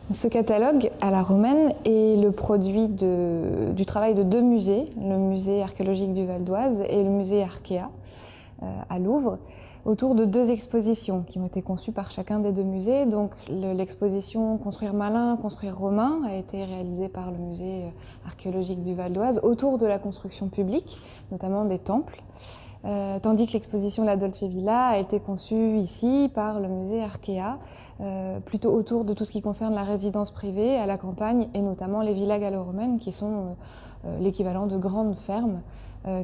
Ce catalogue à la romaine est le produit du travail de deux musées, le musée archéologique du Val d'Oise et le musée Arkéa à Louvre, autour de deux expositions qui ont été conçues par chacun des deux musées. Donc l'exposition Construire malin, construire romain a été réalisée par le musée archéologique du Val d'Oise autour de la construction publique, notamment des temples. Tandis que l'exposition La Dolce Villa a été conçue ici par le musée Arkéa, plutôt autour de tout ce qui concerne la résidence privée à la campagne et notamment les villas gallo-romaines qui sont l'équivalent de grandes fermes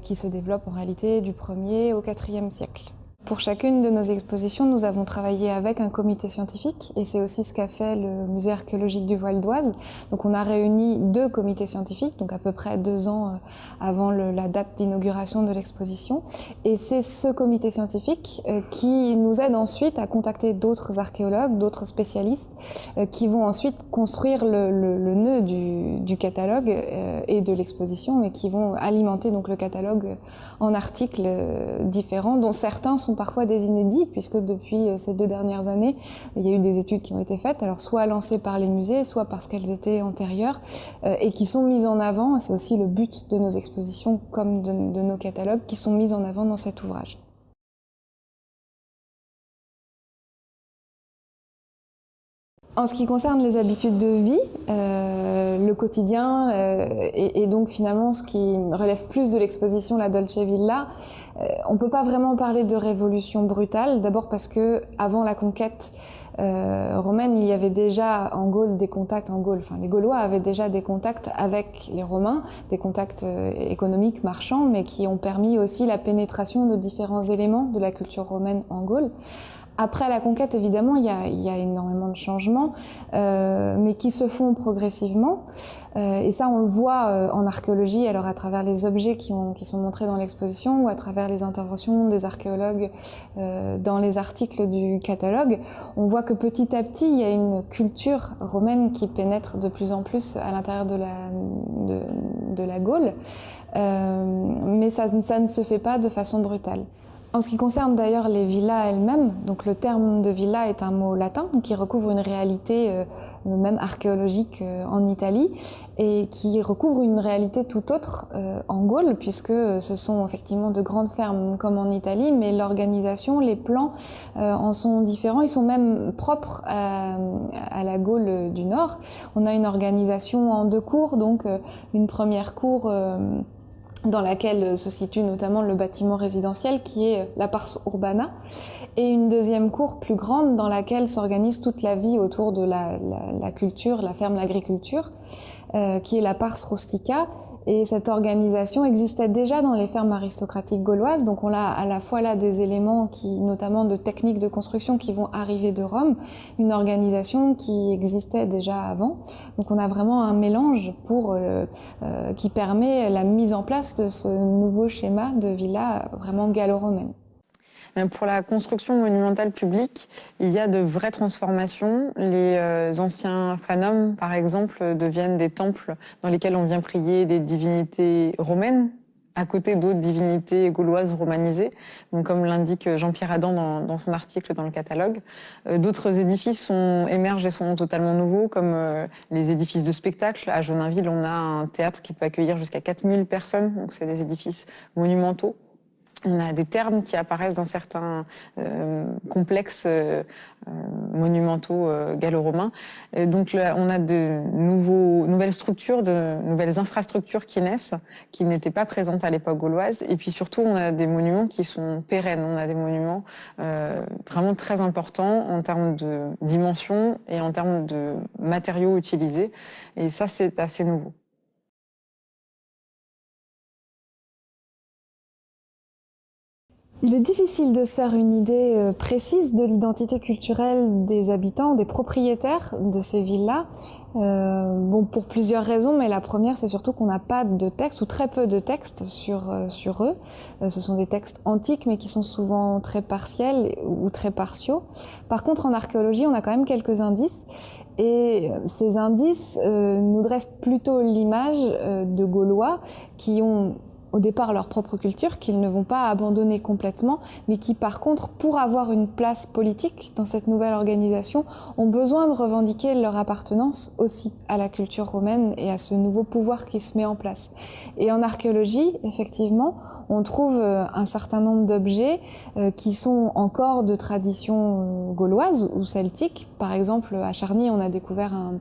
qui se développent en réalité du 1er au 4e siècle. Pour chacune de nos expositions, nous avons travaillé avec un comité scientifique et c'est aussi ce qu'a fait le musée archéologique du Val d'Oise. Donc on a réuni deux comités scientifiques, donc à peu près 2 ans avant la date d'inauguration de l'exposition. Et c'est ce comité scientifique qui nous aide ensuite à contacter d'autres archéologues, d'autres spécialistes qui vont ensuite construire le nœud du catalogue et de l'exposition, mais qui vont alimenter donc le catalogue en articles différents, dont certains sont parfois des inédits, puisque depuis ces 2 dernières années, il y a eu des études qui ont été faites, alors soit lancées par les musées, soit parce qu'elles étaient antérieures, et qui sont mises en avant. C'est aussi le but de nos expositions, comme de nos catalogues, qui sont mises en avant dans cet ouvrage. En ce qui concerne les habitudes de vie, le quotidien et donc finalement ce qui relève plus de l'exposition La Dolce Villa, on ne peut pas vraiment parler de révolution brutale. D'abord parce que avant la conquête romaine, il y avait déjà en Gaule des contacts enfin les Gaulois avaient déjà des contacts avec les Romains, des contacts économiques, marchands, mais qui ont permis aussi la pénétration de différents éléments de la culture romaine en Gaule. Après la conquête, évidemment, il y a énormément de changements, mais qui se font progressivement. Et ça, on le voit en archéologie, alors à travers les objets qui sont montrés dans l'exposition ou à travers les interventions des archéologues dans les articles du catalogue. On voit que petit à petit, il y a une culture romaine qui pénètre de plus en plus à l'intérieur de la Gaule, mais ça ne se fait pas de façon brutale. En ce qui concerne d'ailleurs les villas elles-mêmes, donc le terme de villa est un mot latin qui recouvre une réalité même archéologique en Italie et qui recouvre une réalité tout autre en Gaule, puisque ce sont effectivement de grandes fermes comme en Italie, mais l'organisation, les plans en sont différents, ils sont même propres à la Gaule du Nord. On a une organisation en 2 cours, donc une première cour dans laquelle se situe notamment le bâtiment résidentiel qui est la pars urbana, et une deuxième cour plus grande dans laquelle s'organise toute la vie autour de la culture, la ferme, l'agriculture, qui est la pars rustica. Et cette organisation existait déjà dans les fermes aristocratiques gauloises, donc on a à la fois là des éléments notamment de techniques de construction qui vont arriver de Rome, une organisation qui existait déjà avant. Donc on a vraiment un mélange qui permet la mise en place de ce nouveau schéma de villa vraiment gallo-romaine. Pour la construction monumentale publique, il y a de vraies transformations. Les anciens fanums, par exemple, deviennent des temples dans lesquels on vient prier des divinités romaines, à côté d'autres divinités gauloises romanisées, donc comme l'indique Jean-Pierre Adam dans son article dans le catalogue. D'autres édifices émergent et sont totalement nouveaux, comme les édifices de spectacle. À Joninville, on a un théâtre qui peut accueillir jusqu'à 4000 personnes, donc c'est des édifices monumentaux. On a des thermes qui apparaissent dans certains complexes monumentaux gallo-romains. Donc là, on a de nouvelles structures, de nouvelles infrastructures qui naissent, qui n'étaient pas présentes à l'époque gauloise. Et puis surtout, on a des monuments qui sont pérennes. On a des monuments vraiment très importants en termes de dimension et en termes de matériaux utilisés. Et ça, c'est assez nouveau. Il est difficile de se faire une idée précise de l'identité culturelle des habitants, des propriétaires de ces villas. Pour plusieurs raisons, mais la première, c'est surtout qu'on n'a pas de texte ou très peu de textes sur eux. Ce sont des textes antiques, mais qui sont souvent très partiels ou très partiaux. Par contre, en archéologie, on a quand même quelques indices. Et ces indices nous dressent plutôt l'image de Gaulois qui ont au départ leur propre culture, qu'ils ne vont pas abandonner complètement, mais qui par contre, pour avoir une place politique dans cette nouvelle organisation, ont besoin de revendiquer leur appartenance aussi à la culture romaine et à ce nouveau pouvoir qui se met en place. Et en archéologie, effectivement, on trouve un certain nombre d'objets qui sont encore de tradition gauloise ou celtique. Par exemple, à Charny, on a découvert un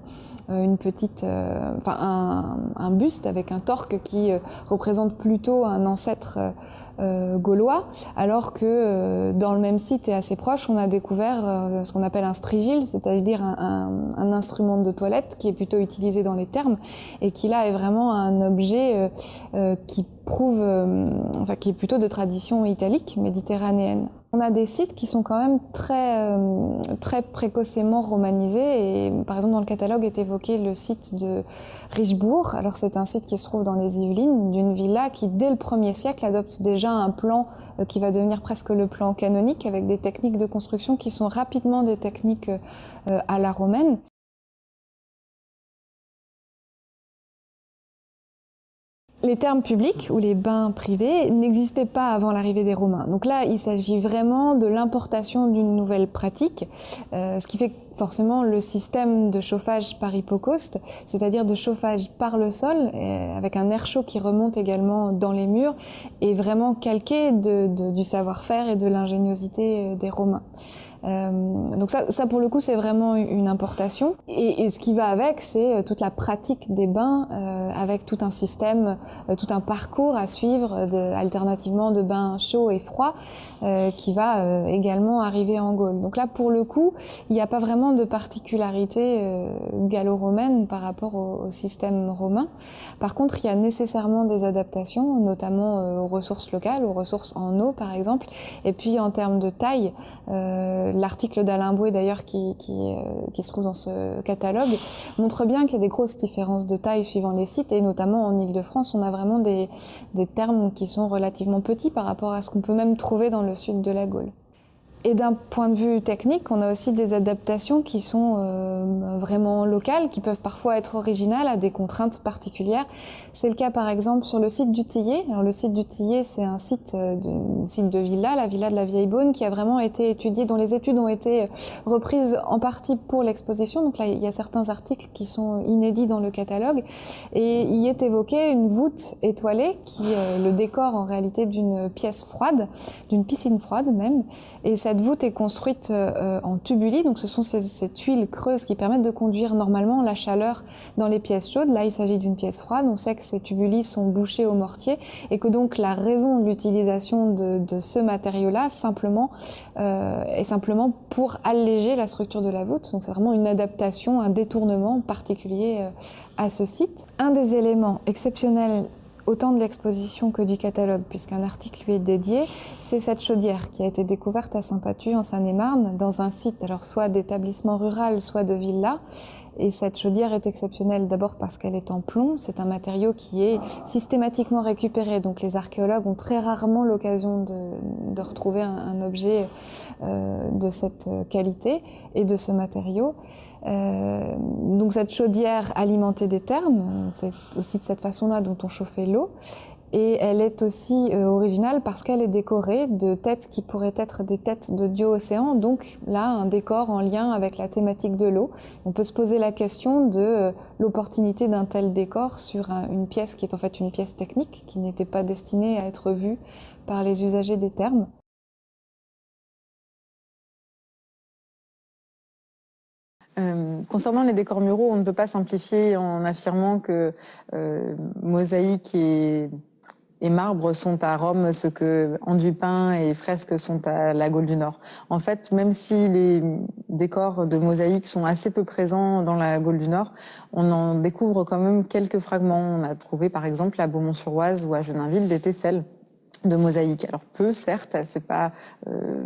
buste avec un torque qui représente plutôt un ancêtre gaulois, alors que dans le même site et assez proche, on a découvert ce qu'on appelle un strigile, c'est-à-dire un instrument de toilette qui est plutôt utilisé dans les thermes et qui là est vraiment un objet qui prouve, qui est plutôt de tradition italique, méditerranéenne. On a des sites qui sont quand même très précocement romanisés et par exemple dans le catalogue est évoqué le site de Richebourg. Alors c'est un site qui se trouve dans les Yvelines, d'une villa qui dès le 1er siècle adopte déjà un plan qui va devenir presque le plan canonique avec des techniques de construction qui sont rapidement des techniques à la romaine. Les thermes publics ou les bains privés n'existaient pas avant l'arrivée des Romains. Donc là, il s'agit vraiment de l'importation d'une nouvelle pratique, ce qui fait forcément le système de chauffage par hypocauste, c'est-à-dire de chauffage par le sol, avec un air chaud qui remonte également dans les murs, est vraiment calqué du savoir-faire et de l'ingéniosité des Romains. Donc ça pour le coup c'est vraiment une importation et ce qui va avec c'est toute la pratique des bains avec tout un système, tout un parcours à suivre alternativement de bains chauds et froids qui va également arriver en Gaule. Donc là pour le coup il n'y a pas vraiment de particularité gallo-romaine par rapport au système romain. Par contre il y a nécessairement des adaptations notamment aux ressources locales, aux ressources en eau par exemple, et puis en termes de taille l'article d'Alain Boué d'ailleurs qui se trouve dans ce catalogue montre bien qu'il y a des grosses différences de taille suivant les sites et notamment en Île-de-France on a vraiment des thermes qui sont relativement petits par rapport à ce qu'on peut même trouver dans le sud de la Gaule. Et d'un point de vue technique, on a aussi des adaptations qui sont vraiment locales, qui peuvent parfois être originales à des contraintes particulières. C'est le cas par exemple sur le site du Tillet. Alors le site du Tillet, c'est un site de villa, la villa de la Vieille Beaune, qui a vraiment été étudiée, dont les études ont été reprises en partie pour l'exposition. Donc là, il y a certains articles qui sont inédits dans le catalogue. Et il y est évoqué une voûte étoilée qui est le décor en réalité d'une pièce froide, d'une piscine froide même. Et cette voûte est construite en tubuli, donc ce sont ces tuiles creuses qui permettent de conduire normalement la chaleur dans les pièces chaudes. Là, il s'agit d'une pièce froide. On sait que ces tubuli sont bouchés au mortier et que donc la raison de l'utilisation de ce matériau-là est simplement pour alléger la structure de la voûte. Donc c'est vraiment une adaptation, un détournement particulier à ce site. Un des éléments exceptionnels autant de l'exposition que du catalogue, puisqu'un article lui est dédié, c'est cette chaudière qui a été découverte à Saint-Pathu, en Seine-et-Marne, dans un site, alors soit d'établissement rural, soit de villa. Et cette chaudière est exceptionnelle d'abord parce qu'elle est en plomb. C'est un matériau qui est systématiquement récupéré. Donc les archéologues ont très rarement l'occasion de retrouver un objet de cette qualité et de ce matériau. Donc cette chaudière alimentée des thermes, c'est aussi de cette façon-là dont on chauffait l'eau. Et elle est aussi originale parce qu'elle est décorée de têtes qui pourraient être des têtes de dieux océans, donc là un décor en lien avec la thématique de l'eau. On peut se poser la question de l'opportunité d'un tel décor sur une pièce qui est en fait une pièce technique, qui n'était pas destinée à être vue par les usagers des thermes. Concernant les décors muraux, on ne peut pas simplifier en affirmant que mosaïque et marbre sont à Rome ce que enduit peint et fresques sont à la Gaule du Nord. En fait, même si les décors de mosaïque sont assez peu présents dans la Gaule du Nord, on en découvre quand même quelques fragments. On a trouvé par exemple à Beaumont-sur-Oise ou à Genainville des tesselles de mosaïque. Alors peu, certes, c'est pas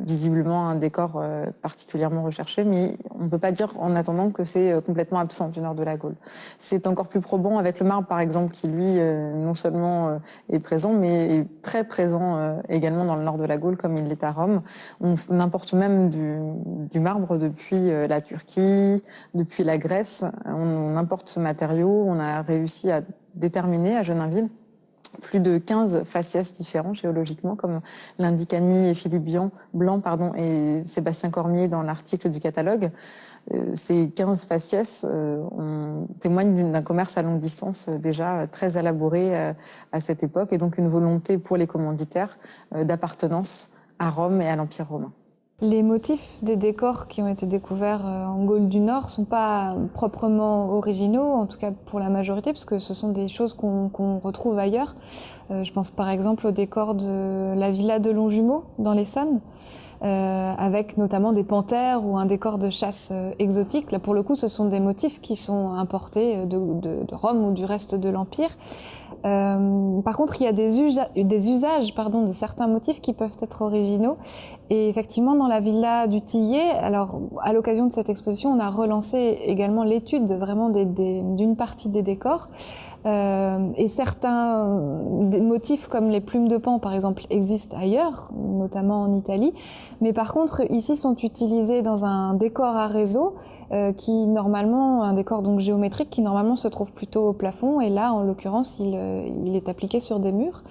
visiblement un décor particulièrement recherché, mais on ne peut pas dire en attendant que c'est complètement absent du nord de la Gaule. C'est encore plus probant avec le marbre, par exemple, qui lui non seulement est présent, mais est très présent également dans le nord de la Gaule, comme il l'est à Rome. On importe même du marbre depuis la Turquie, depuis la Grèce. On importe ce matériau. On a réussi à déterminer à Genainville plus de 15 faciès différents géologiquement, comme l'indiquent Annie et Philippe Blanc et Sébastien Cormier dans l'article du catalogue. Ces 15 faciès témoignent d'un commerce à longue distance déjà très élaboré à cette époque, et donc une volonté pour les commanditaires d'appartenance à Rome et à l'Empire romain. Les motifs des décors qui ont été découverts en Gaule du Nord sont pas proprement originaux, en tout cas pour la majorité, parce que ce sont des choses qu'on retrouve ailleurs. Je pense par exemple au décor de la villa de Longjumeau dans l'Essonne, avec notamment des panthères ou un décor de chasse exotique. Là, pour le coup, ce sont des motifs qui sont importés de Rome ou du reste de l'Empire. Par contre, il y a des usages de certains motifs qui peuvent être originaux. Et effectivement, dans la villa du Tillet, alors à l'occasion de cette exposition, on a relancé également l'étude vraiment d'une partie des décors. Et certains motifs comme les plumes de paon, par exemple, existent ailleurs, notamment en Italie. Mais par contre, ici sont utilisés dans un décor à réseau un décor donc géométrique qui normalement se trouve plutôt au plafond. Et là, en l'occurrence, il est appliqué sur des murs.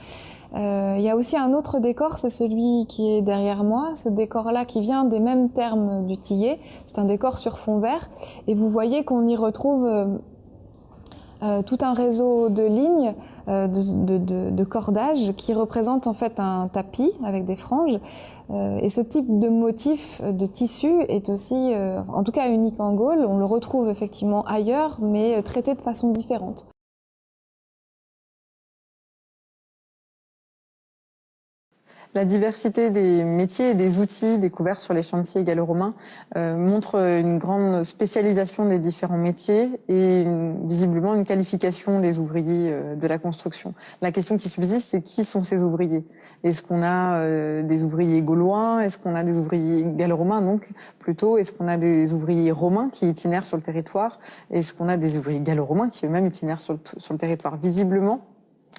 Il y a aussi un autre décor, c'est celui qui est derrière moi. Ce décor-là qui vient des mêmes termes du Tillet. C'est un décor sur fond vert. Et vous voyez qu'on y retrouve tout un réseau de lignes, de cordages qui représentent en fait un tapis avec des franges. Et ce type de motif de tissu est aussi, en tout cas unique en Gaule. On le retrouve effectivement ailleurs, mais traité de façon différente. La diversité des métiers et des outils découverts sur les chantiers gallo-romains montre une grande spécialisation des différents métiers et visiblement une qualification des ouvriers de la construction. La question qui subsiste, c'est qui sont ces ouvriers? Est-ce qu'on a des ouvriers gaulois? Est-ce qu'on a des ouvriers gallo-romains? Donc plutôt, est-ce qu'on a des ouvriers romains qui itinèrent sur le territoire? Est-ce qu'on a des ouvriers gallo-romains qui eux-mêmes itinèrent sur le territoire? Visiblement,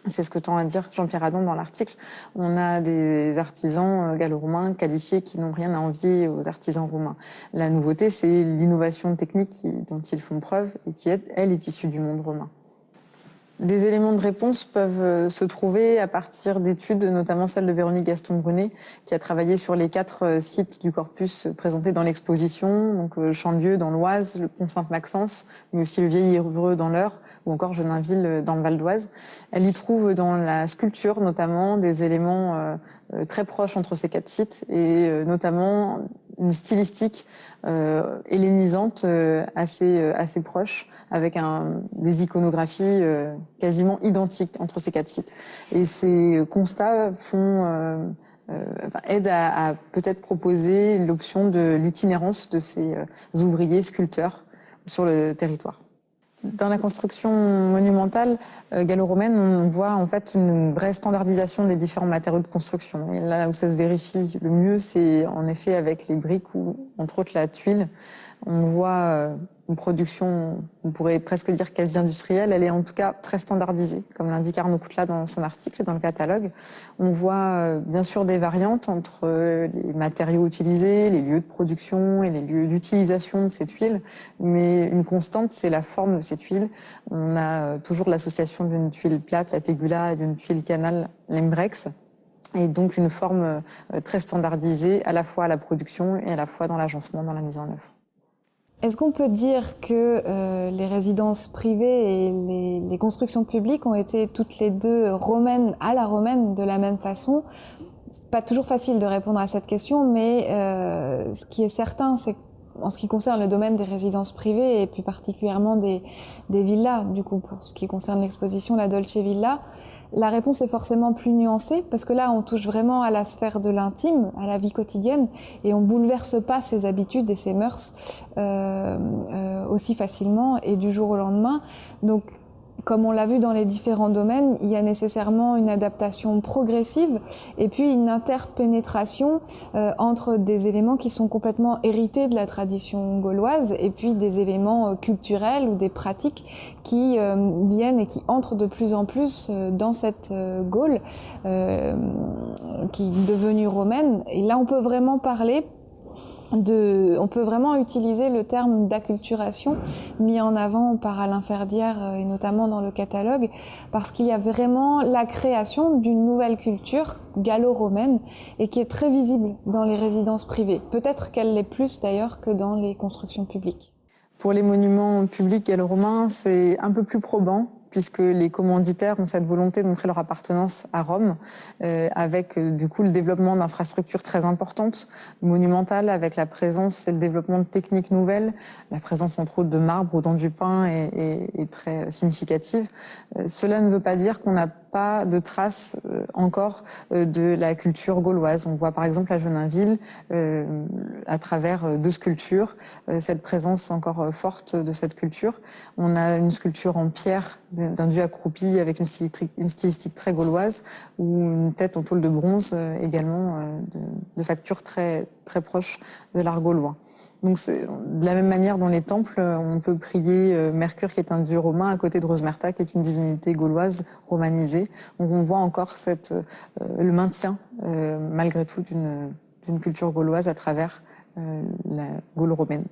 c'est ce que tend à dire Jean-Pierre Adon dans l'article. On a des artisans gallo-romains qualifiés qui n'ont rien à envier aux artisans romains. La nouveauté, c'est l'innovation technique dont ils font preuve et qui, elle, est issue du monde romain. Des éléments de réponse peuvent se trouver à partir d'études, notamment celle de Véronique Gaston-Brunet, qui a travaillé sur les 4 sites du corpus présentés dans l'exposition, donc le Champ-Lieu dans l'Oise, le Pont Sainte-Maxence, mais aussi le Vieil-Évreux dans l'Eure, ou encore Genainville dans le Val d'Oise. Elle y trouve dans la sculpture notamment des éléments très proches entre ces 4 sites, et notamment une stylistique hellénisante assez proche, avec des iconographies quasiment identiques entre ces 4 sites. Et ces constats aident à peut-être proposer l'option de l'itinérance de ces ouvriers sculpteurs sur le territoire. Dans la construction monumentale gallo-romaine, on voit en fait une vraie standardisation des différents matériaux de construction. Et là où ça se vérifie le mieux, c'est en effet avec les briques ou entre autres la tuile. On voit une production, on pourrait presque dire quasi industrielle, elle est en tout cas très standardisée, comme l'indique Arnaud Coutla dans son article et dans le catalogue. On voit bien sûr des variantes entre les matériaux utilisés, les lieux de production et les lieux d'utilisation de ces tuiles, mais une constante, c'est la forme de ces tuiles. On a toujours l'association d'une tuile plate, la tegula, et d'une tuile canal, l'imbrex, et donc une forme très standardisée à la fois à la production et à la fois dans l'agencement, dans la mise en œuvre. Est-ce qu'on peut dire que les résidences privées et les constructions publiques ont été toutes les deux romaines à la romaine de la même façon? C'est pas toujours facile de répondre à cette question, mais ce qui est certain, c'est en ce qui concerne le domaine des résidences privées et plus particulièrement des villas, du coup pour ce qui concerne l'exposition La Dolce Villa, la réponse est forcément plus nuancée parce que là on touche vraiment à la sphère de l'intime, à la vie quotidienne et on bouleverse pas ses habitudes et ses mœurs aussi facilement et du jour au lendemain. Donc comme on l'a vu dans les différents domaines, il y a nécessairement une adaptation progressive et puis une interpénétration entre des éléments qui sont complètement hérités de la tradition gauloise et puis des éléments culturels ou des pratiques qui viennent et qui entrent de plus en plus dans cette Gaule qui est devenue romaine. Et là, on peut vraiment parler on peut vraiment utiliser le terme d'acculturation mis en avant par Alain Ferdière et notamment dans le catalogue, parce qu'il y a vraiment la création d'une nouvelle culture gallo-romaine et qui est très visible dans les résidences privées. Peut-être qu'elle l'est plus d'ailleurs que dans les constructions publiques. Pour les monuments publics gallo-romains, c'est un peu plus probant, puisque les commanditaires ont cette volonté de montrer leur appartenance à Rome, avec du coup le développement d'infrastructures très importantes, monumentales, avec la présence et le développement de techniques nouvelles. La présence entre autres de marbre au Dents du Pin est très significative. Cela ne veut pas dire qu'on n'a pas de traces encore de la culture gauloise. On voit par exemple à Genainville, à travers 2 sculptures, cette présence encore forte de cette culture. On a une sculpture en pierre d'un dieu accroupi avec une stylistique très gauloise, ou une tête en tôle de bronze également de facture très, très proche de l'art gaulois. Donc c'est de la même manière dans les temples, on peut prier Mercure qui est un dieu romain à côté de Rosmerta qui est une divinité gauloise romanisée. Donc on voit encore le maintien malgré tout d'une culture gauloise à travers la Gaule romaine.